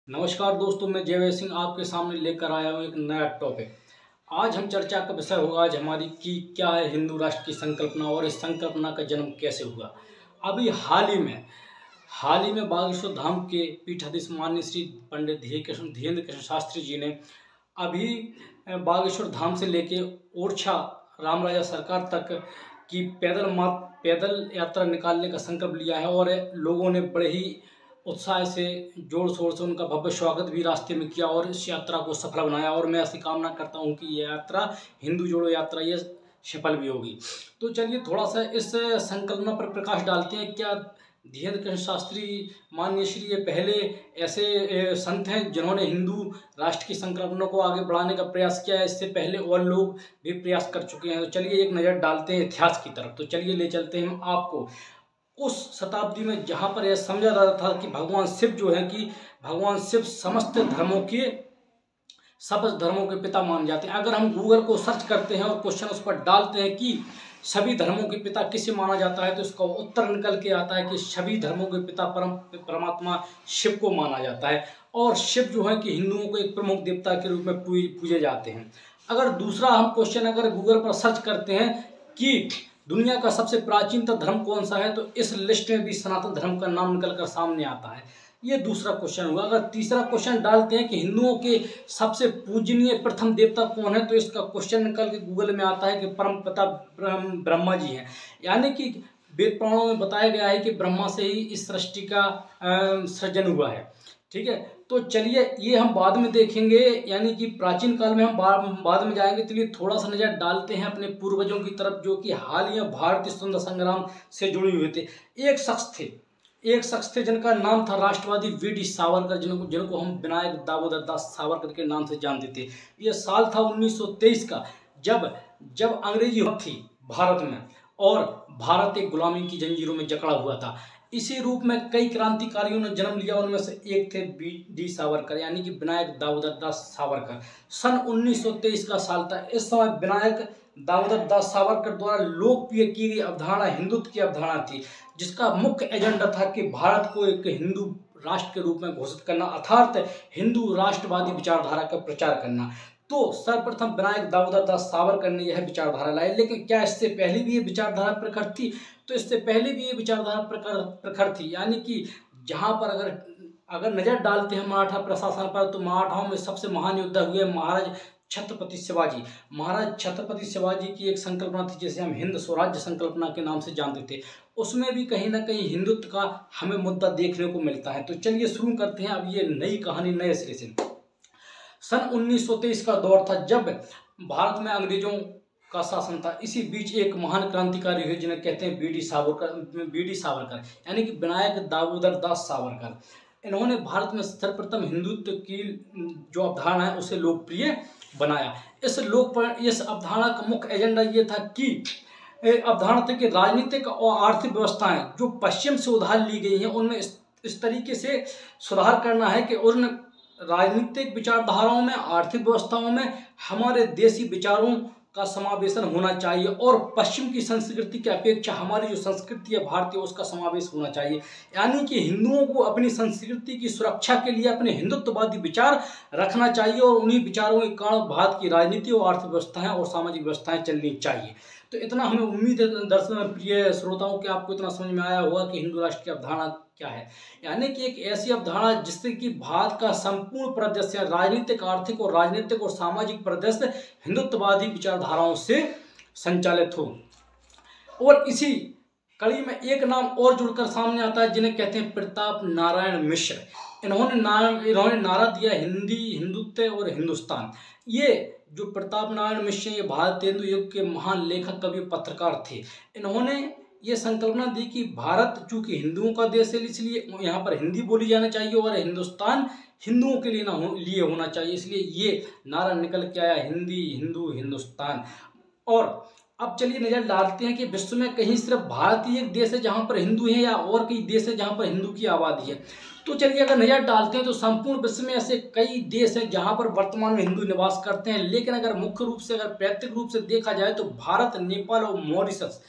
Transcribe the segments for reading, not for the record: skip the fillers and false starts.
नमस्कार दोस्तों, मैं जय सिंह आपके सामने लेकर आया हूँ एक नया टॉपिक। आज हम चर्चा का विषय होगा आज हमारी कि क्या है हिंदू राष्ट्र की संकल्पना और इस संकल्पना का जन्म कैसे हुआ। अभी हाल ही में बागेश्वर धाम के पीठाधीश माननीय श्री पंडित धीरेन्द्र कृष्ण शास्त्री जी ने अभी बागेश्वर धाम से लेके ओरछा रामराजा सरकार तक की पैदल यात्रा निकालने का संकल्प लिया है और लोगों ने बड़े ही उत्साह से जोर शोर से उनका भव्य स्वागत भी रास्ते में किया और इस यात्रा को सफल बनाया। और मैं ऐसी कामना करता हूं कि यह यात्रा हिंदू जोड़ो यात्रा ये सफल भी होगी। तो चलिए थोड़ा सा इस संकल्पना पर प्रकाश डालते हैं। क्या धीरेन्द्र कृष्ण शास्त्री माननीय श्री ये पहले ऐसे संत हैं जिन्होंने हिंदू राष्ट्र की संकल्पना को आगे बढ़ाने का प्रयास किया है? इससे पहले और लोग भी प्रयास कर चुके हैं। तो चलिए एक नज़र डालते हैं इतिहास की तरफ। तो चलिए ले चलते हैं हम आपको उस शताब्दी में जहाँ पर यह समझा जाता था कि भगवान शिव जो है कि भगवान शिव समस्त धर्मों के पिता माने जाते हैं। अगर हम गूगल को सर्च करते हैं और क्वेश्चन उस पर डालते हैं कि सभी धर्मों के पिता किसे माना जाता है, तो इसका उत्तर निकल के आता है कि सभी धर्मों के पिता परमात्मा शिव को माना जाता है। और शिव जो है कि हिंदुओं को एक प्रमुख देवता के रूप में पूजे जाते हैं। अगर दूसरा हम क्वेश्चन अगर गूगल पर सर्च करते हैं कि दुनिया का सबसे प्राचीनतम धर्म कौन सा है, तो इस लिस्ट में भी सनातन धर्म का नाम निकलकर सामने आता है। ये दूसरा क्वेश्चन हुआ। अगर तीसरा क्वेश्चन डालते हैं कि हिंदुओं के सबसे पूजनीय प्रथम देवता कौन है, तो इसका क्वेश्चन निकल के गूगल में आता है कि परम पिता ब्रह्मा जी हैं। यानी कि वेद पुराणों में बताया गया है कि ब्रह्मा से ही इस सृष्टि का सृजन हुआ है। ठीक है, तो चलिए ये हम बाद में देखेंगे, यानी कि प्राचीन काल में हम बाद में जाएंगे। चलिए थोड़ा सा नजर डालते हैं अपने पूर्वजों की तरफ जो कि हाल ही में भारतीय स्वतंत्रता संग्राम से जुड़े हुए थे। एक शख्स थे जिनका नाम था राष्ट्रवादी वी.डी. सावरकर, जिनको हम विनायक दामोदर दास सावरकर के नाम से जानते थे। ये साल था 1923 का, जब अंग्रेजी हुकूमत थी भारत में और भारत एक गुलामी की जंजीरों में जकड़ा हुआ था। इसी रूप में कई क्रांतिकारियों ने जन्म लिया। उनमें से एक थे वी.डी. सावरकर, यानी कि विनायक दामोदर दास सावरकर। सन 1923 का साल था। इस समय विनायक दामोदर दास सावरकर द्वारा लोकप्रिय की गई अवधारणा हिंदुत्व की अवधारणा थी, जिसका मुख्य एजेंडा था कि भारत को एक हिंदू राष्ट्र के रूप में घोषित करना, अर्थात हिंदू राष्ट्रवादी विचारधारा का प्रचार करना। तो सर्वप्रथम विनायक दामोदर दास सावरकर ने यह विचारधारा लाई। लेकिन क्या इससे पहले भी ये विचारधारा प्रखर थी? तो इससे पहले भी ये विचारधारा प्रखर थी। यानी कि जहाँ पर अगर नजर डालते हैं मराठा प्रशासन पर, तो मराठाओं में सबसे महान योद्धा हुए महाराज छत्रपति शिवाजी की एक संकल्पना थी, जिसे हम हिंद स्वराज्य संकल्पना के नाम से जानते थे। उसमें भी कहीं ना कहीं हिंदुत्व का हमें मुद्दा देखने को मिलता है। तो चलिए शुरू करते हैं अब ये नई कहानी नए सिरे से। सन 1923 का दौर था जब भारत में अंग्रेजों का शासन था। इसी बीच एक महान क्रांतिकारी हुए जिन्हें कहते हैं वी.डी. सावरकर, यानी कि विनायक दामोदर दास सावरकर। इन्होंने भारत में सर्वप्रथम हिंदुत्व की जो अवधारणा है उसे लोकप्रिय बनाया। इस अवधारणा का मुख्य एजेंडा ये था कि अवधारणा थी कि राजनीतिक और आर्थिक व्यवस्थाएं जो पश्चिम से उधार ली गई हैं उनमें इस तरीके से सुधार करना है कि उन राजनीतिक विचारधाराओं में, आर्थिक व्यवस्थाओं में हमारे देसी विचारों का समावेशन होना चाहिए और पश्चिम की संस्कृति की अपेक्षा हमारी जो संस्कृति है भारतीय उसका समावेश होना चाहिए। यानी कि हिंदुओं को अपनी संस्कृति की सुरक्षा के लिए अपने हिंदुत्ववादी विचार रखना चाहिए और उन्हीं विचारों के कारण भारत की राजनीति और अर्थव्यवस्थाएं और सामाजिक व्यवस्थाएं चलनी चाहिए। तो इतना हमें उम्मीद है दर्शकों प्रिय श्रोताओं कि आपको इतना समझ में आया होगा कि हिंदू राष्ट्र की अवधारणा क्या है। यानी कि एक ऐसी अवधारणा जिससे कि भारत का संपूर्ण परिदृश्य राजनीतिक, आर्थिक और सामाजिक परिदृश्य हिंदुत्ववादी विचारधाराओं से संचालित हो। और इसी कड़ी में एक नाम और जुड़कर सामने आता है जिन्हें कहते हैं प्रताप नारायण मिश्र। इन्होंने नारा दिया हिंदी, हिंदुत्व और हिंदुस्तान। ये जो प्रताप नारायण मिश्र ये भारतेंदु युग के महान लेखक, कवि, पत्रकार थे। इन्होंने ये संकल्पना दी कि भारत चूंकि हिंदुओं का देश है इसलिए यहाँ पर हिंदी बोली जाना चाहिए और हिंदुस्तान हिंदुओं के लिए होना चाहिए। इसलिए ये नारा निकल के आया हिंदी, हिंदू, हिंदुस्तान। और अब चलिए नजर डालते हैं कि विश्व में कहीं सिर्फ भारत ही एक देश है जहाँ पर हिंदू है या और कई देश है जहाँ पर हिंदू की आबादी है? तो चलिए अगर नजर डालते हैं तो संपूर्ण विश्व में ऐसे कई देश हैं जहाँ पर वर्तमान में हिंदू निवास करते हैं। लेकिन अगर मुख्य रूप से अगर पैतृक रूप से देखा जाए तो भारत, नेपाल और मॉरिशस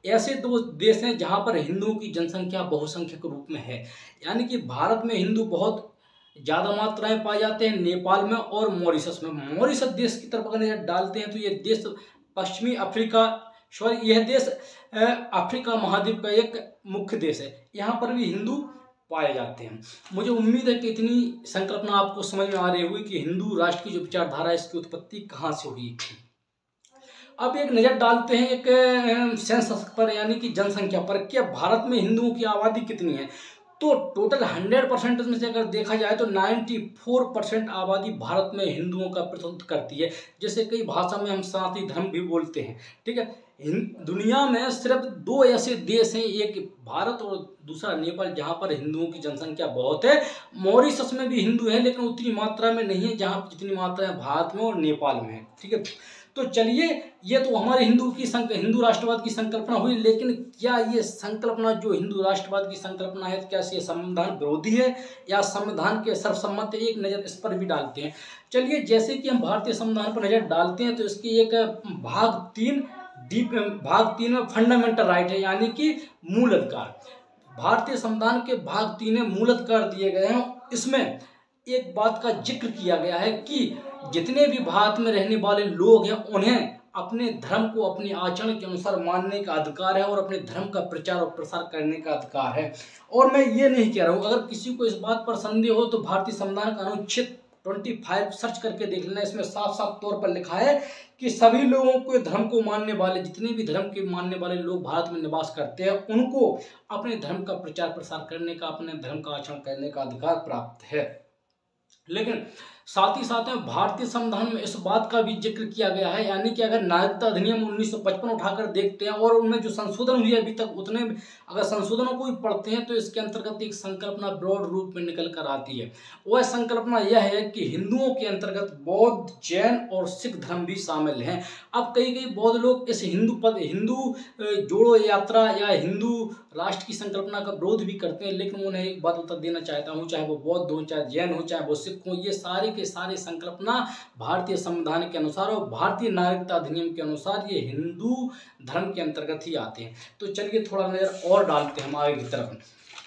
ऐसे दो देश हैं जहाँ पर हिंदुओं की जनसंख्या बहुसंख्यक रूप में है। यानी कि भारत में हिंदू बहुत ज़्यादा मात्राएं पाए जाते हैं नेपाल में और मॉरिशस में। मॉरिशस देश की तरफ अगर नजर डालते हैं तो ये देश पश्चिमी अफ्रीका, सॉरी यह देश अफ्रीका महाद्वीप का एक मुख्य देश है। यहाँ पर भी हिंदू पाए जाते हैं। मुझे उम्मीद है कि इतनी संकल्पना आपको समझ में आ रही होगी कि हिंदू राष्ट्र की जो विचारधारा है इसकी उत्पत्ति कहाँ से हुई। अब एक नज़र डालते हैं एक सेंसस पर, यानी कि जनसंख्या पर, कि भारत में हिंदुओं की आबादी कितनी है। तो टोटल 100% में से अगर देखा जाए तो 94% आबादी भारत में हिंदुओं का प्रतिनिधित्व करती है। जैसे कई भाषा में हम सनातनी धर्म भी बोलते हैं, ठीक है। दुनिया में सिर्फ 2 ऐसे देश हैं, एक भारत और दूसरा नेपाल, जहाँ पर हिंदुओं की जनसंख्या बहुत है। मॉरिशस में भी हिंदू हैं लेकिन उतनी मात्रा में नहीं है जहाँ जितनी मात्रा है भारत में और नेपाल में है, ठीक है। तो चलिए, ये तो हमारे हिंदू राष्ट्रवाद की संकल्पना हुई, लेकिन क्या ये संकल्पना जो हिंदू राष्ट्रवाद की संकल्पना है, क्या ये संविधान विरोधी है या संविधान के सर्वसम्मत है? एक नज़र इस पर भी डालते हैं। चलिए, जैसे कि हम भारतीय संविधान पर नज़र डालते हैं तो इसकी एक भाग 3 में फंडामेंटल राइट है, यानी कि मूल अधिकार। भारतीय संविधान के भाग 3 में मूल अधिकार दिए गए हैं। इसमें एक बात का जिक्र किया गया है कि जितने भी भारत में रहने वाले लोग हैं उन्हें अपने धर्म को अपने आचरण के अनुसार मानने का अधिकार है और अपने धर्म का प्रचार और प्रसार करने का अधिकार है। और मैं ये नहीं कह रहा हूँ, अगर किसी को इस बात पर संदेह हो तो भारतीय संविधान का अनुच्छेद 25 सर्च करके देख लेना। इसमें साफ साफ तौर पर लिखा है कि सभी लोगों को, धर्म को मानने वाले, जितने भी धर्म के मानने वाले लोग भारत में निवास करते हैं, उनको अपने धर्म का प्रचार प्रसार करने का, अपने धर्म का आचरण करने का अधिकार प्राप्त है। लेकिन साथ ही साथ में भारतीय संविधान में इस बात का भी जिक्र किया गया है, यानी कि अगर नागरिकता अधिनियम 1955 उठाकर देखते हैं और उनमें जो संशोधन हुए अभी तक, उतने अगर संशोधनों को भी पढ़ते हैं तो इसके अंतर्गत एक संकल्पना ब्रॉड रूप में निकल कर आती है। वह संकल्पना यह है कि हिंदुओं के अंतर्गत बौद्ध, जैन और सिख धर्म भी शामिल हैं। अब कई बौद्ध लोग इस हिंदू जोड़ो यात्रा या हिंदू राष्ट्र की संकल्पना का विरोध भी करते हैं, लेकिन उन्हें एक बात बता देना चाहता हूँ, चाहे वो बौद्ध हो, चाहे जैन हो, चाहे वो सिख हो, ये सारे के सारे संकल्पना भारतीय संविधान के अनुसार और भारतीय नागरिकता अधिनियम के अनुसार ये हिंदू धर्म के अंतर्गत ही आते हैं। तो चलिए थोड़ा नजर और डालते हैं हम आगे की तरफ।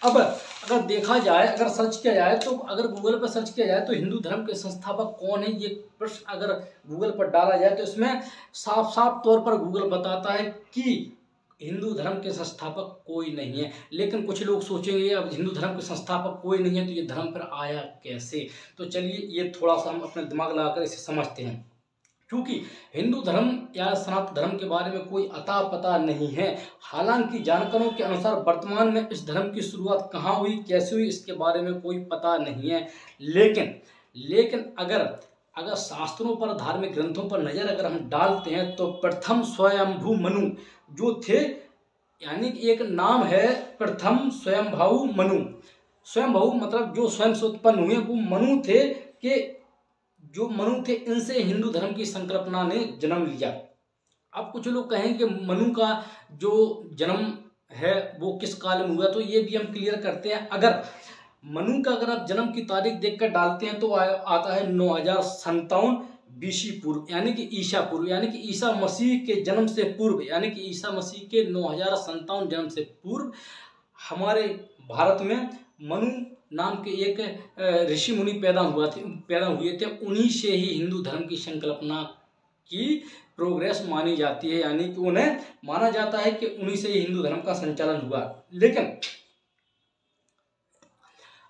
अब अगर देखा जाए, अगर सर्च किया जाए तो, अगर गूगल पर सर्च किया जाए तो हिंदू धर्म के संस्थापक कौन है, ये प्रश्न अगर गूगल पर डाला जाए तो इसमें साफ साफ तौर पर गूगल बताता है कि हिंदू धर्म के संस्थापक कोई नहीं है। लेकिन कुछ लोग सोचेंगे अब हिंदू धर्म के संस्थापक कोई नहीं है तो ये धर्म पर आया कैसे। तो चलिए ये थोड़ा सा हम अपने दिमाग लगाकर इसे समझते हैं। क्योंकि हिंदू धर्म या सनातन धर्म के बारे में कोई अता पता नहीं है। हालांकि जानकारों के अनुसार वर्तमान में इस धर्म की शुरुआत कहाँ हुई, कैसे हुई, इसके बारे में कोई पता नहीं है। लेकिन अगर शास्त्रों पर, धार्मिक ग्रंथों पर नज़र अगर हम डालते हैं तो प्रथम स्वयंभू मनु जो थे, यानी कि एक नाम है प्रथम स्वयंभू मनु। स्वयंभू मतलब जो स्वयं से उत्पन्न हुए, वो मनु थे, कि जो मनु थे इनसे हिंदू धर्म की संकल्पना ने जन्म लिया। अब कुछ लोग कहेंगे कि मनु का जो जन्म है वो किस काल में हुआ, तो ये भी हम क्लियर करते हैं। अगर मनु का अगर आप जन्म की तारीख देखकर डालते हैं तो आता है 9057 बीसी पूर्व, यानी कि ईसा पूर्व, यानी कि ईसा मसीह के जन्म से पूर्व, यानी कि ईसा मसीह के 9057 जन्म से पूर्व हमारे भारत में मनु नाम के एक ऋषि मुनि पैदा हुए थे। उन्हीं से ही हिंदू धर्म की संकल्पना की प्रोग्रेस मानी जाती है, यानी कि उन्हें माना जाता है कि उन्हीं से ही हिंदू धर्म का संचालन हुआ। लेकिन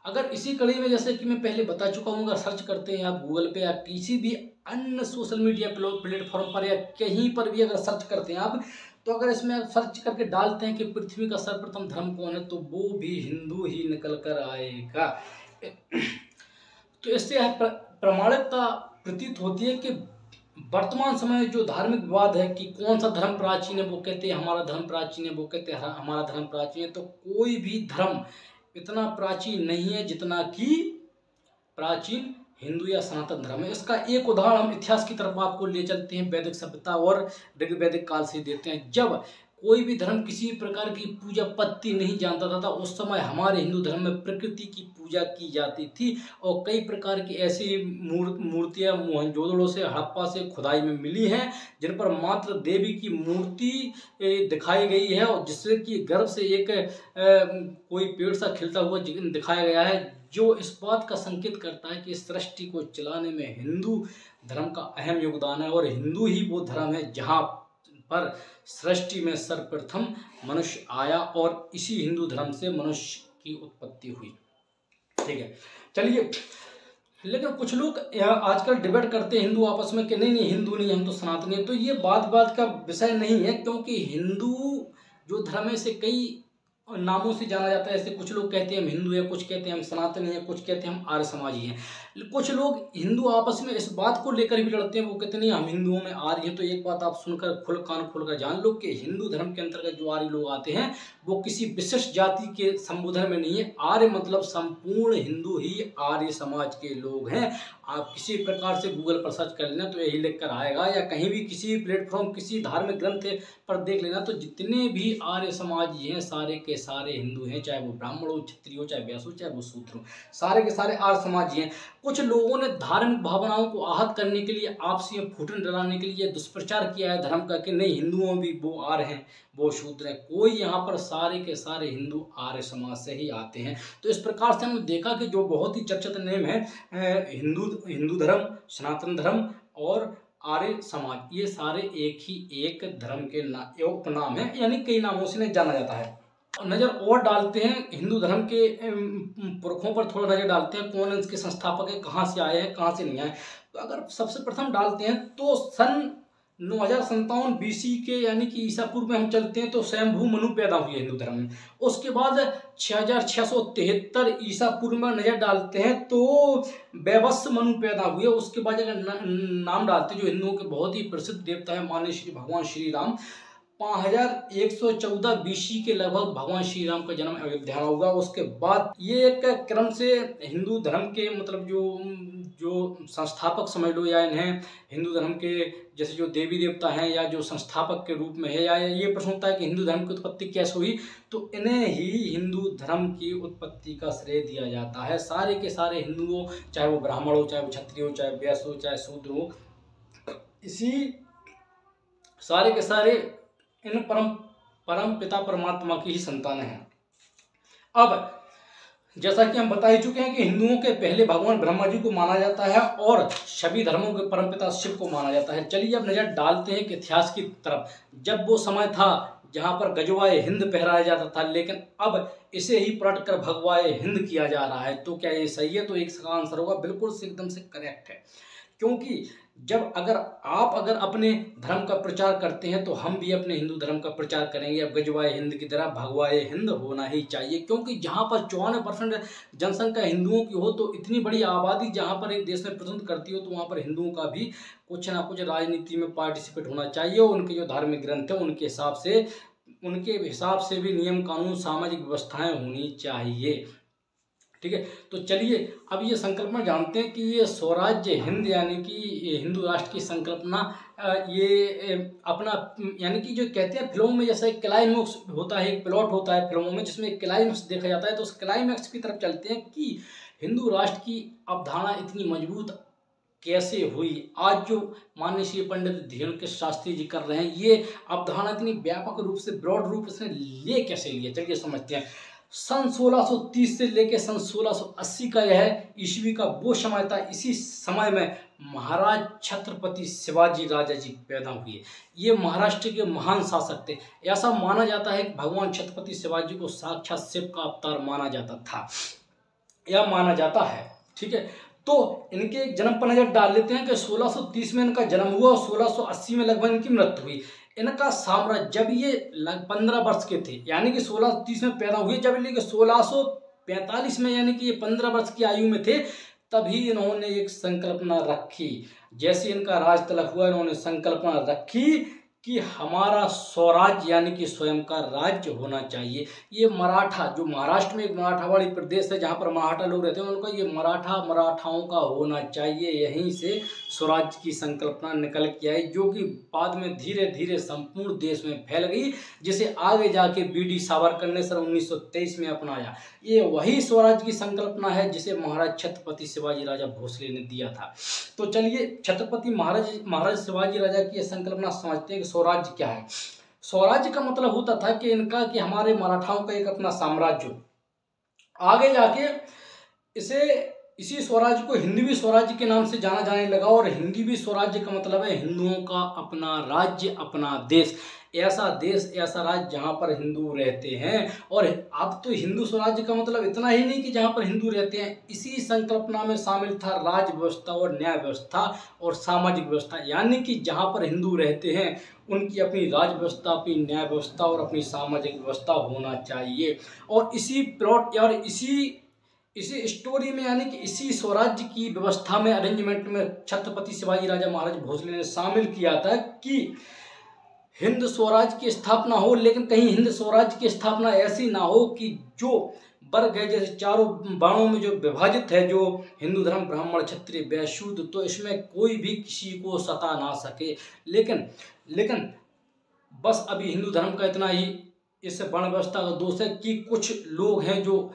अगर इसी कड़ी में, जैसे कि मैं पहले बता चुका हूँ, अगर सर्च करते हैं आप गूगल पे या किसी भी अन्य सोशल मीडिया प्लेटफॉर्म पर या कहीं पर भी अगर सर्च करते हैं आप, तो अगर इसमें आप सर्च करके डालते हैं कि पृथ्वी का सर्वप्रथम धर्म कौन है, तो वो भी हिंदू ही निकल कर आएगा। तो इससे प्रमाणिकता प्रतीत होती है कि वर्तमान समय में जो धार्मिक विवाद है कि कौन सा धर्म प्राचीन है, वो कहते हैं हमारा धर्म प्राचीन है, वो कहते हैं हमारा धर्म प्राचीन है। तो कोई भी धर्म इतना प्राचीन नहीं है जितना कि प्राचीन हिंदू या सनातन धर्म है। इसका एक उदाहरण हम इतिहास की तरफ आपको ले चलते हैं, वैदिक सभ्यता और ऋग्वैदिक काल से देते हैं। जब कोई भी धर्म किसी प्रकार की पूजा पत्ती नहीं जानता था। उस समय हमारे हिंदू धर्म में प्रकृति की पूजा की जाती थी और कई प्रकार की ऐसी मूर्तियाँ मोहनजोदड़ो से, हड़प्पा से खुदाई में मिली हैं जिन पर मात्र देवी की मूर्ति दिखाई गई है और जिससे कि गर्भ से एक कोई पेड़ सा खिलता हुआ दिखाया गया है, जो इस बात का संकेत करता है कि इस सृष्टि को चलाने में हिंदू धर्म का अहम योगदान है और हिंदू ही वो धर्म है जहाँ पर सृष्टि में सर्वप्रथम मनुष्य आया और इसी हिंदू धर्म से मनुष्य की उत्पत्ति हुई। ठीक है, चलिए। लेकिन कुछ लोग आजकल डिबेट करते हैं हिंदू आपस में कि नहीं हिंदू नहीं, हम तो सनातनी है। तो ये बात का विषय नहीं है, क्योंकि हिंदू जो धर्म है इसे कई नामों से जाना जाता है। ऐसे कुछ लोग कहते हैं हम हिंदू हैं, कुछ कहते हैं हम सनातनी हैं, कुछ कहते हैं हम आर्य समाजी हैं। कुछ लोग हिंदू आपस में इस बात को लेकर भी लड़ते हैं, वो कहते नहीं हम हिंदुओं में आर्य हैं। तो एक बात आप सुनकर कान खोलकर जान लो कि हिंदू धर्म के अंतर्गत जो आर्य लोग आते हैं वो किसी विशिष्ट जाति के संबोधन में नहीं है। आर्य मतलब संपूर्ण हिंदू ही आर्य समाज के लोग हैं। आप किसी प्रकार से गूगल पर सर्च कर लेना तो यही लिख कर आएगा, या कहीं भी किसी प्लेटफॉर्म किसी धार्मिक ग्रंथ पर देख लेना, तो जितने भी आर्य समाजी हैं सारे के सारे हिंदू हैं, चाहे वो ब्राह्मण हो, क्षत्रिय हो, चाहे वैश्य हो, चाहे वो शूद्र हो, सारे के सारे आर्य समाजी हैं। कुछ लोगों ने धार्मिक भावनाओं को आहत करने के लिए, आपसी फूटन डलाने के लिए दुष्प्रचार किया है धर्म का कि नहीं हिंदुओं में भी वो आर्य हैं, वो शूद्र हैं। कोई यहाँ पर सारे के सारे हिंदू आर्य समाज से ही आते हैं। तो इस प्रकार से हमने देखा कि जो बहुत ही चर्चित नेम है हिंदू धर्म, सनातन धर्म और आर्य समाज, ये सारे एक धर्म के उपनाम है, यानी कई नामों से जाना जाता है। नज़र और डालते हैं हिंदू धर्म के पुरखों पर, थोड़ा नज़र डालते हैं कौन इसके संस्थापक है, कहाँ से आए हैं, कहाँ से नहीं आए। तो अगर सबसे प्रथम डालते हैं तो सन 9057 BC के, यानी कि ईसा पूर्व में हम चलते हैं तो स्वयंभू मनु पैदा हुए हिंदू धर्म में। उसके बाद 6673 ईसा पूर्व में नजर डालते हैं तो वैवस्व मनु पैदा हुए। उसके बाद अगर नाम डालते हैं जो हिंदुओं के बहुत ही प्रसिद्ध देवता है माननीय श्री भगवान श्री राम, 5114 BC के लगभग भगवान श्री राम का जन्म अयोध्या में हुआ। उसके बाद ये एक क्रम से हिंदू धर्म के मतलब जो संस्थापक समझ लो, या इन्हें हिंदू धर्म के जैसे जो देवी देवता हैं या जो संस्थापक के रूप में है, या ये प्रश्न होता है कि हिंदू धर्म की उत्पत्ति कैसे हुई, तो इन्हें ही हिंदू धर्म की उत्पत्ति का श्रेय दिया जाता है। सारे के सारे हिंदुओं, चाहे वो ब्राह्मण हो, चाहे वो क्षत्रिय हो, चाहे वैश्य हो, चाहे शूद्र हो, इसी सारे के सारे इन परम पिता परमात्मा की ही संतान हैं। अब जैसा कि हम बता ही चुके हैं कि हिंदुओं के पहले भगवान ब्रह्मा जी को माना जाता है और सभी धर्मों के परमपिता शिव को माना जाता है। चलिए अब नजर डालते हैं कि इतिहास की तरफ। जब वो समय था जहां पर गजवाए हिंद पहराया जाता था, लेकिन अब इसे ही पलट कर भगवाए हिंद किया जा रहा है। तो क्या ये सही है? तो एक का आंसर होगा बिल्कुल से एकदम से करेक्ट है, क्योंकि जब अगर अपने धर्म का प्रचार करते हैं तो हम भी अपने हिंदू धर्म का प्रचार करेंगे। अब गजवाए हिंद की तरह भगवाए हिंद होना ही चाहिए, क्योंकि जहाँ पर 54% जनसंख्या हिंदुओं की हो, तो इतनी बड़ी आबादी जहाँ पर एक देश में पसंद करती हो, तो वहाँ पर हिंदुओं का भी कुछ ना कुछ राजनीति में पार्टिसिपेट होना चाहिए। उनके जो धार्मिक ग्रंथ है उनके हिसाब से भी नियम कानून सामाजिक व्यवस्थाएं होनी चाहिए। ठीक है, तो चलिए अब ये संकल्पना जानते हैं कि ये स्वराज्य हिंद यानी कि हिंदू राष्ट्र की संकल्पना ये अपना यानी कि जो कहते हैं फिल्मों में जैसा एक क्लाइमैक्स होता है, एक प्लॉट होता है फिल्मों में जिसमें एक क्लाइमैक्स देखा जाता है, तो उस क्लाइमैक्स की तरफ चलते हैं कि हिंदू राष्ट्र की अवधारणा इतनी मजबूत कैसे हुई। आज जो माननीय श्री पंडित धीरेन्द्र शास्त्री जी कर रहे हैं, ये अवधारणा इतनी व्यापक रूप से ब्रॉड रूप इसने ले कैसे लिया, चलिए समझते हैं। सन 1630 से लेकर सन 1680 का यह ईस्वी का वो समय था। इसी समय में महाराज छत्रपति शिवाजी राजा जी पैदा हुए। ये महाराष्ट्र के महान शासक थे। ऐसा माना जाता है कि भगवान छत्रपति शिवाजी को साक्षात शिव का अवतार माना जाता था या माना जाता है। ठीक है, तो इनके जन्म पर नजर डाल लेते हैं कि 1630 में इनका जन्म हुआ और 1680 में लगभग इनकी मृत्यु हुई। इनका साम्राज्य जब ये 15 वर्ष के थे, यानी कि 1630 में पैदा हुए, जब इनके 1645 में यानी कि ये 15 वर्ष की आयु में थे, तभी इन्होंने एक संकल्पना रखी। जैसे इनका राज तलक हुआ, इन्होंने संकल्पना रखी कि हमारा स्वराज्य यानी कि स्वयं का राज्य होना चाहिए। ये मराठा, जो महाराष्ट्र में एक मराठावाड़ी प्रदेश है जहाँ पर मराठा लोग रहते हैं, उनका ये मराठाओं का होना चाहिए। यहीं से स्वराज्य की संकल्पना निकल के आई, जो कि बाद में धीरे धीरे संपूर्ण देश में फैल गई, जिसे आगे जाके बी.डी. सावरकर ने सन 1923 में अपनाया। ये वही स्वराज्य की संकल्पना है जिसे महाराज छत्रपति शिवाजी राजा भोसले ने दिया था। तो चलिए छत्रपति महाराज शिवाजी राजा की यह संकल्पना समझते हैं कि स्वराज्य क्या है। स्वराज्य का मतलब होता था कि इनका, कि हमारे मराठाओं का एक अपना साम्राज्य, आगे जाके इसी स्वराज्य को हिंदवी स्वराज्य के नाम से जाना जाने लगा। और हिंदवी स्वराज्य का मतलब है हिंदुओं का अपना राज्य, अपना देश, ऐसा देश, ऐसा राज्य जहाँ पर हिंदू रहते हैं। और अब तो हिंदू स्वराज्य का मतलब इतना ही नहीं कि जहाँ पर हिंदू रहते हैं, इसी संकल्पना में शामिल था राज व्यवस्था और न्याय व्यवस्था और सामाजिक व्यवस्था, यानी कि जहाँ पर हिंदू रहते हैं उनकी अपनी राज व्यवस्था, अपनी न्याय व्यवस्था और अपनी सामाजिक व्यवस्था होना चाहिए। और इसी प्लॉट और इसी स्टोरी में, यानी कि इसी स्वराज्य की व्यवस्था में, अरेंजमेंट में छत्रपति शिवाजी राजा महाराज भोसले ने शामिल किया था कि हिंद स्वराज्य की स्थापना हो, लेकिन कहीं हिंद स्वराज्य की स्थापना ऐसी ना हो कि जो वर्ग है, जैसे चारों वर्णों में जो विभाजित है, जो हिंदू धर्म, ब्राह्मण, क्षत्रिय, वैश्य, शूद्र, तो इसमें कोई भी किसी को सता ना सके। लेकिन बस अभी हिंदू धर्म का इतना ही इस वर्ण व्यवस्था का दोष है कि कुछ लोग हैं जो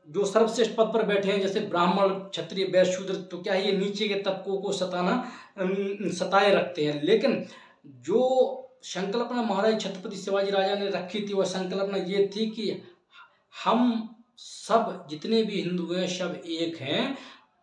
जो सर्वश्रेष्ठ पद पर बैठे हैं, जैसे ब्राह्मण, क्षत्रिय, वैश्य, शूद्र, तो क्या है, ये नीचे के तबकों को सताए रखते हैं। लेकिन जो संकल्पना महाराज छत्रपति शिवाजी राजा ने रखी थी, वह संकल्पना ये थी कि हम सब जितने भी हिंदू हैं सब एक हैं।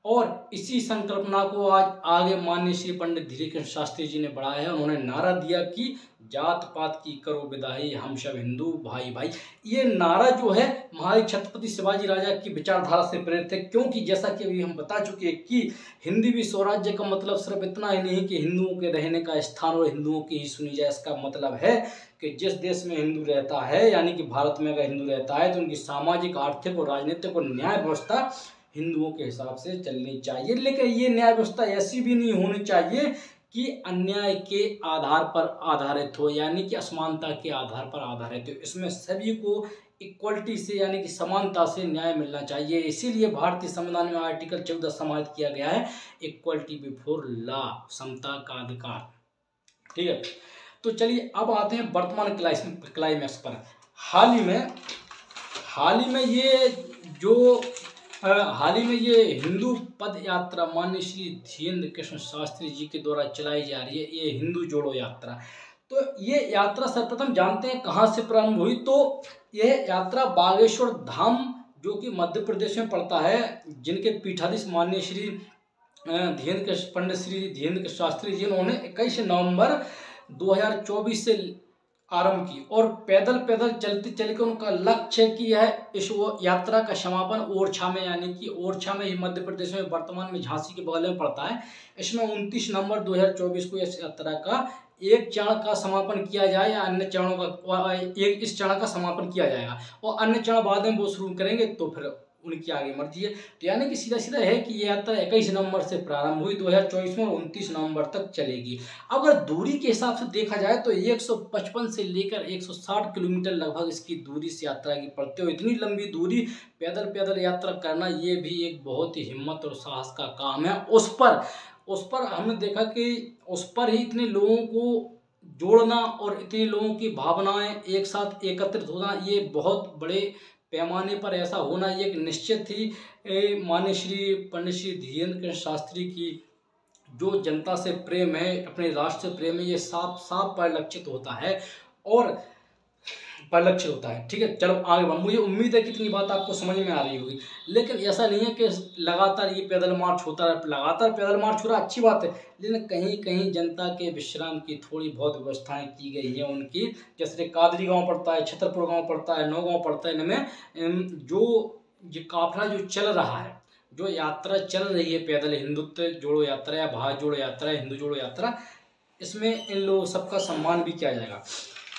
और इसी संकल्पना को आज आगे माननीय श्री पंडित धीरेकृष्ण शास्त्री जी ने बढ़ाया है। उन्होंने नारा दिया कि जात पात की करो विदाई, हम सब हिंदू भाई भाई। ये नारा जो है महाराज छत्रपति शिवाजी राजा की विचारधारा से प्रेरित है, क्योंकि जैसा कि अभी हम बता चुके हैं कि हिंदवी स्वराज्य का मतलब सिर्फ इतना ही नहीं कि हिंदुओं के रहने का स्थान और हिंदुओं की ही सुनी जाए। इसका मतलब है कि जिस देश में हिंदू रहता है, यानी कि भारत में अगर हिंदू रहता है, तो उनकी सामाजिक, आर्थिक और राजनीतिक और न्याय व्यवस्था हिंदुओं के हिसाब से चलनी चाहिए। लेकिन ये न्याय व्यवस्था ऐसी भी नहीं होनी चाहिए कि अन्याय के आधार पर आधारित हो, यानी कि असमानता के आधार पर आधारित हो। इसमें सभी को इक्वलिटी से, यानी कि समानता से न्याय मिलना चाहिए। इसीलिए भारतीय संविधान में आर्टिकल 14 समाहित किया गया है, इक्वलिटी बिफोर लॉ, समता का अधिकार। ठीक है, तो चलिए अब आते हैं वर्तमान क्लाइमैक्स पर। हाल ही में ये हिंदू पद यात्रा माननीय श्री धीरेन्द्र कृष्ण शास्त्री जी के द्वारा चलाई जा रही है, ये हिंदू जोड़ो यात्रा। तो ये यात्रा सर्वप्रथम जानते हैं कहाँ से प्रारंभ हुई। तो यह यात्रा बागेश्वर धाम, जो कि मध्य प्रदेश में पड़ता है, जिनके पीठाधीश माननीय श्री पंडित श्री धीरेन्द्र कृष्ण शास्त्री जी, उन्होंने 21 नवंबर 2024 से आरंभ की। और पैदल चलते चलते उनका लक्ष्य है कि यह इस यात्रा का समापन ओरछा में, यानी कि ओरछा में ही मध्य प्रदेश में, वर्तमान में झांसी के बगल में पड़ता है, इसमें 29 नवंबर 2024 को इस यात्रा का एक चरण का समापन किया जाए, या अन्य चरणों का इस चरण का समापन किया जाएगा और अन्य चरण बाद में वो शुरू करेंगे, तो फिर उनकी आगे मर्जी है। तो यानी कि सीधा है कि ये यात्रा 21 नवंबर से प्रारंभ हुई 2024 में और 29 नवंबर तक चलेगी। अगर दूरी के हिसाब से देखा जाए तो 155 से लेकर 160 किलोमीटर लगभग इसकी दूरी इस यात्रा की पड़ती है। इतनी लंबी दूरी पैदल यात्रा करना, ये भी एक बहुत ही हिम्मत और साहस का काम है। उस पर हमने देखा कि उस पर ही इतने लोगों को जोड़ना और इतने लोगों की भावनाएं एक साथ एकत्रित होना, ये बहुत बड़े पैमाने पर ऐसा होना ये एक निश्चित ही माननीय श्री पंडित श्री धीरेन्द्र कृष्ण शास्त्री की जो जनता से प्रेम है, अपने राष्ट्र से प्रेम है, ये साफ परिलक्षित होता है। ठीक है, चलो आगे बढ़ो। मुझे उम्मीद है कि इतनी बात आपको समझ में आ रही होगी। लेकिन ऐसा नहीं है कि लगातार ये पैदल मार्च होता है, लगातार पैदल मार्च हो रहा अच्छी बात है, लेकिन कहीं कहीं जनता के विश्राम की थोड़ी बहुत व्यवस्थाएं की गई हैं उनकी। जैसे कादरी गांव पड़ता है, छतरपुर गांव पड़ता है, नौगांव पड़ता है, इनमें जो ये काफिला जो चल रहा है, जो यात्रा चल रही है पैदल, हिंदुत्व जोड़ो यात्रा या भारत जोड़ो यात्रा, हिंदू जोड़ो यात्रा, इसमें इन लोगों सबका सम्मान भी किया जाएगा।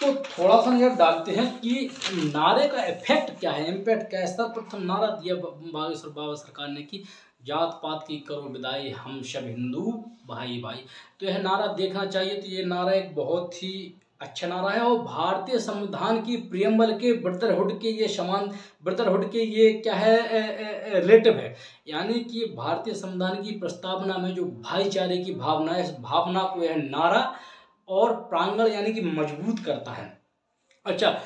तो थोड़ा सा नजर डालते हैं कि नारे का इफेक्ट क्या है, इम्पैक्ट क्या है। सर्वप्रथम नारा दिया बागेश्वर बाबा सरकार ने कि जात पात की करो विदाई, हम सब हिंदू भाई भाई। तो यह नारा देखना चाहिए। तो ये नारा एक बहुत ही अच्छा नारा है और भारतीय संविधान की प्रियम्बल के ब्रदरहुड के ये समान, ब्रदरहुड के ये क्या है रिलेटिव है। यानी कि भारतीय संविधान की प्रस्तावना में जो भाईचारे की भावना है, इस भावना को यह नारा और प्रांगण यानी कि मजबूत करता है। अच्छा,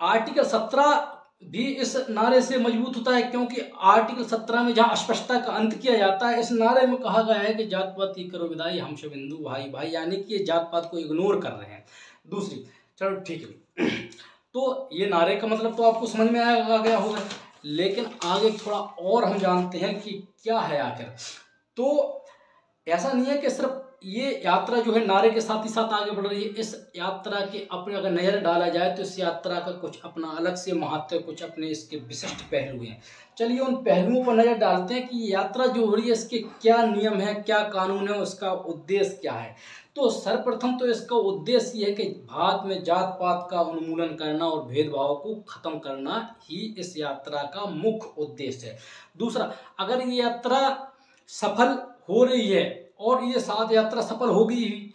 आर्टिकल 17 भी इस नारे से मजबूत होता है, क्योंकि आर्टिकल 17 में जहाँ अस्पष्टता का अंत किया जाता है, इस नारे में कहा गया है कि जात पात की करो विदाई, हम सब हिंदू भाई भाई। यानी कि ये जात पात को इग्नोर कर रहे हैं। दूसरी, चलो ठीक है, तो ये नारे का मतलब तो आपको समझ में आ गया होगा, लेकिन आगे थोड़ा और हम जानते हैं कि क्या है आखिर। तो ऐसा नहीं है कि सिर्फ ये यात्रा जो है नारे के साथ ही साथ आगे बढ़ रही है। इस यात्रा के अपने अगर नज़र डाला जाए तो इस यात्रा का कुछ अपना अलग से महत्व, कुछ अपने इसके विशिष्ट पहलू हैं। चलिए उन पहलुओं पर नज़र डालते हैं कि यात्रा जो हो रही है इसके क्या नियम है, क्या कानून है, उसका उद्देश्य क्या है। तो सर्वप्रथम तो इसका उद्देश्य ये है कि भारत में जात पात का उन्मूलन करना और भेदभाव को खत्म करना ही इस यात्रा का मुख्य उद्देश्य है। दूसरा, अगर ये यात्रा सफल हो रही है और ये साथ यात्रा सफल होगी ही,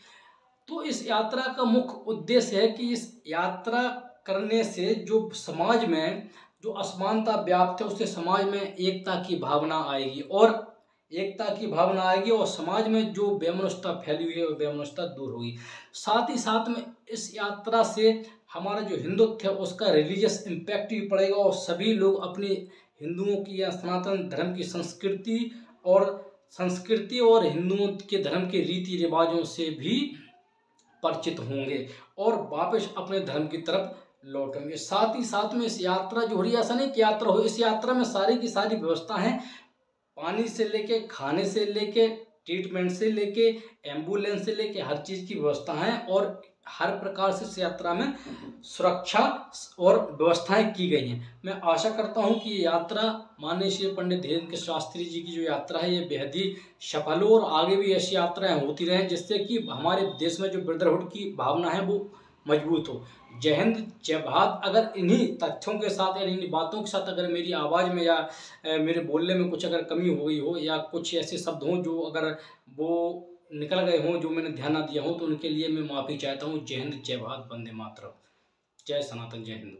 तो इस यात्रा का मुख्य उद्देश्य है कि इस यात्रा करने से जो समाज में जो असमानता व्याप्त है उससे समाज में एकता की भावना आएगी और समाज में जो वैमनस्यता फैली हुई है वो वैमनस्यता दूर होगी। साथ ही साथ में इस यात्रा से हमारा जो हिंदुत्व है उसका रिलीजियस इम्पैक्ट भी पड़ेगा और सभी लोग अपनी हिंदुओं की या सनातन धर्म की संस्कृति और हिंदुओं के धर्म के रीति रिवाजों से भी परिचित होंगे और वापस अपने धर्म की तरफ लौटेंगे। साथ ही साथ में इस यात्रा जो हो रही है, ऐसा नहीं कि यात्रा हो, इस यात्रा में सारी की सारी व्यवस्था है, पानी से लेके, खाने से लेके, ट्रीटमेंट से लेके, एम्बुलेंस से लेके हर चीज़ की व्यवस्था है और हर प्रकार से इस यात्रा में सुरक्षा और व्यवस्थाएं की गई हैं। मैं आशा करता हूं कि ये यात्रा माननीय श्री पंडित धीरेन्द्र शास्त्री जी की जो यात्रा है ये बेहद ही सफल हो और आगे भी ऐसी यात्राएं होती रहें जिससे कि हमारे देश में जो ब्रदरहुड की भावना है वो मजबूत हो। जय हिंद, जय भारत। अगर इन्हीं तथ्यों के साथ या इन्हीं बातों के साथ अगर मेरी आवाज़ में या मेरे बोलने में कुछ अगर कमी हो गई हो या कुछ ऐसे शब्द हों जो अगर वो निकल गए हों, जो मैंने ध्यान ना दिया हो, तो उनके लिए मैं माफ़ी चाहता हूँ। जय हिंद, जय भारत, वंदे मातरम, जय सनातन, जय हिंद।